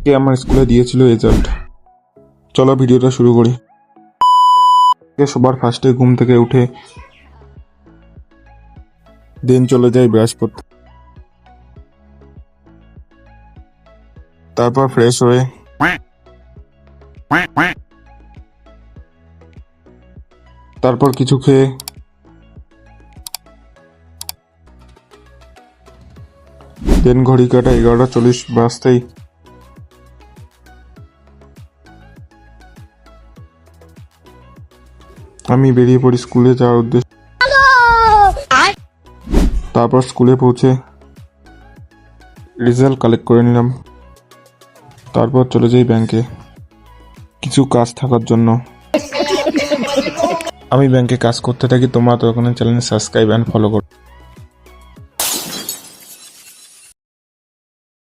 কে আমার স্কুলে দিয়েছিল রেজাল্ট। চলো ভিডিওটা শুরু করি। সবার ফার্স্টে ঘুম থেকে উঠে দেন চলে যাই ব্রাশ করতে, তারপর ফ্রেশ হয়ে তারপর কিছু খেয়ে দেন ঘড়ি কাটা 11:40 বাজতেই আমি বেরিয়ে পড়ি স্কুলে যাওয়ার উদ্দেশ্যে। তারপর স্কুলে পৌঁছে রেজাল্ট কালেক্ট করে নিলাম। তারপর চলে যাই ব্যাংকে কিছু কাজ থাকার জন্য। আমি ব্যাংকে কাজ করতে থাকি। তোমরা তো ওখানে চ্যানেল সাবস্ক্রাইব অ্যান্ড ফলো করো।